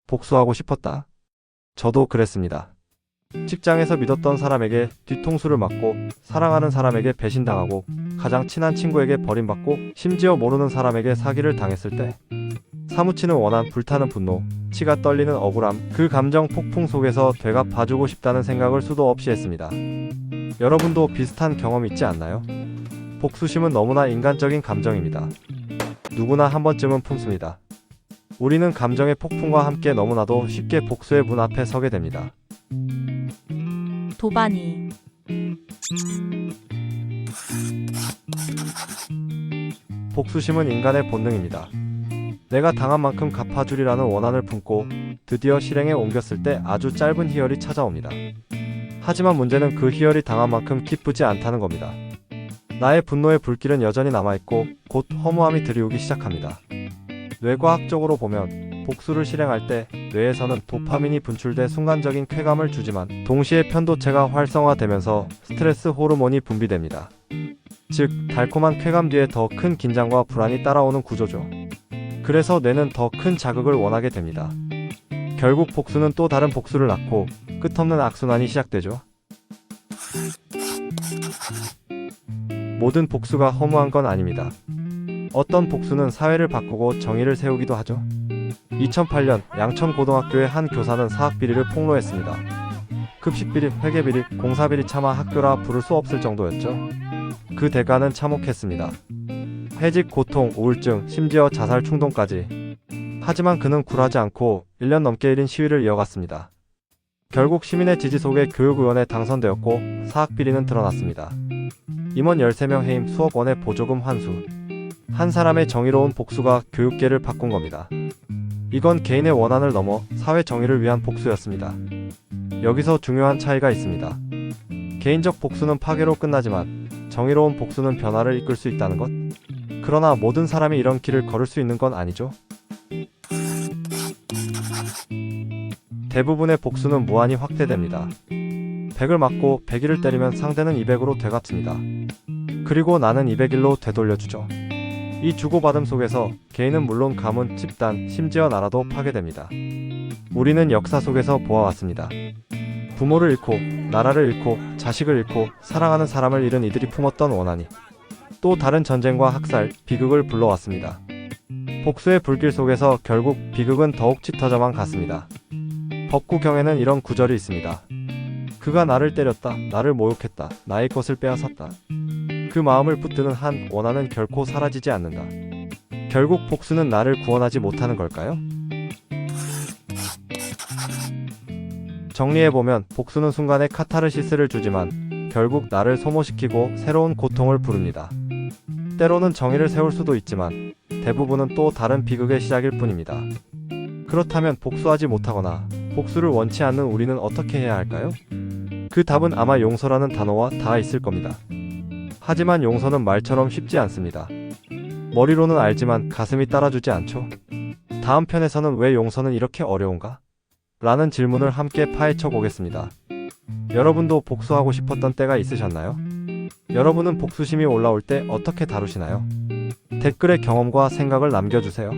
복수하고 싶었다. 저도 그랬습니다. 직장에서 믿었던 사람에게 뒤통수를 맞고, 사랑하는 사람에게 배신당하고, 가장 친한 친구에게 버림받고, 심지어 모르는 사람에게 사기를 당했을 때 사무치는 원한, 불타는 분노, 치가 떨리는 억울함, 그 감정 폭풍 속에서 되갚 봐주고 싶다는 생각을 수도 없이 했습니다. 여러분도 비슷한 경험 있지 않나요? 복수심은 너무나 인간적인 감정입니다. 누구나 한 번쯤은 품습니다. 우리는 감정의 폭풍과 함께 너무나도 쉽게 복수의 문 앞에 서게 됩니다. 도바니. 복수심은 인간의 본능입니다. 내가 당한 만큼 갚아주리라는 원한을 품고 드디어 실행에 옮겼을 때 아주 짧은 희열이 찾아옵니다. 하지만 문제는 그 희열이 당한 만큼 기쁘지 않다는 겁니다. 나의 분노의 불길은 여전히 남아있고 곧 허무함이 드리우기 시작합니다. 뇌과학적으로 보면 복수를 실행할 때 뇌에서는 도파민이 분출돼 순간적인 쾌감을 주지만 동시에 편도체가 활성화되면서 스트레스 호르몬이 분비됩니다. 즉, 달콤한 쾌감 뒤에 더 큰 긴장과 불안이 따라오는 구조죠. 그래서 뇌는 더 큰 자극을 원하게 됩니다. 결국 복수는 또 다른 복수를 낳고 끝없는 악순환이 시작되죠. 모든 복수가 허무한 건 아닙니다. 어떤 복수는 사회를 바꾸고 정의를 세우기도 하죠. 2008년 양천고등학교의 한 교사는 사학비리를 폭로했습니다. 급식비리, 회계비리, 공사비리 차마 학교라 부를 수 없을 정도였죠. 그 대가는 참혹했습니다. 해직, 고통, 우울증, 심지어 자살 충동까지. 하지만 그는 굴하지 않고 1년 넘게 일인 시위를 이어갔습니다. 결국 시민의 지지 속에 교육위원회에 당선되었고 사학비리는 드러났습니다. 임원 13명 해임, 수억 원의 보조금 환수. 한 사람의 정의로운 복수가 교육계를 바꾼 겁니다. 이건 개인의 원한을 넘어 사회 정의를 위한 복수였습니다. 여기서 중요한 차이가 있습니다. 개인적 복수는 파괴로 끝나지만 정의로운 복수는 변화를 이끌 수 있다는 것. 그러나 모든 사람이 이런 길을 걸을 수 있는 건 아니죠. 대부분의 복수는 무한히 확대됩니다. 100을 맞고 101을 때리면 상대는 200으로 되갚습니다. 그리고 나는 201로 되돌려주죠. 이 주고받음 속에서 개인은 물론 가문, 집단, 심지어 나라도 파괴됩니다. 우리는 역사 속에서 보아왔습니다. 부모를 잃고, 나라를 잃고, 자식을 잃고, 사랑하는 사람을 잃은 이들이 품었던 원한이 또 다른 전쟁과 학살, 비극을 불러왔습니다. 복수의 불길 속에서 결국 비극은 더욱 짙어져만 갔습니다. 법구경에는 이런 구절이 있습니다. 그가 나를 때렸다, 나를 모욕했다, 나의 것을 빼앗았다. 그 마음을 붙드는 한 원한은 결코 사라지지 않는다. 결국 복수는 나를 구원하지 못하는 걸까요? 정리해보면 복수는 순간에 카타르시스를 주지만 결국 나를 소모시키고 새로운 고통을 부릅니다. 때로는 정의를 세울 수도 있지만 대부분은 또 다른 비극의 시작일 뿐입니다. 그렇다면 복수하지 못하거나 복수를 원치 않는 우리는 어떻게 해야 할까요? 그 답은 아마 용서라는 단어와 닿아 있을 겁니다. 하지만 용서는 말처럼 쉽지 않습니다. 머리로는 알지만 가슴이 따라주지 않죠. 다음 편에서는 왜 용서는 이렇게 어려운가? 라는 질문을 함께 파헤쳐 보겠습니다. 여러분도 복수하고 싶었던 때가 있으셨나요? 여러분은 복수심이 올라올 때 어떻게 다루시나요? 댓글에 경험과 생각을 남겨주세요.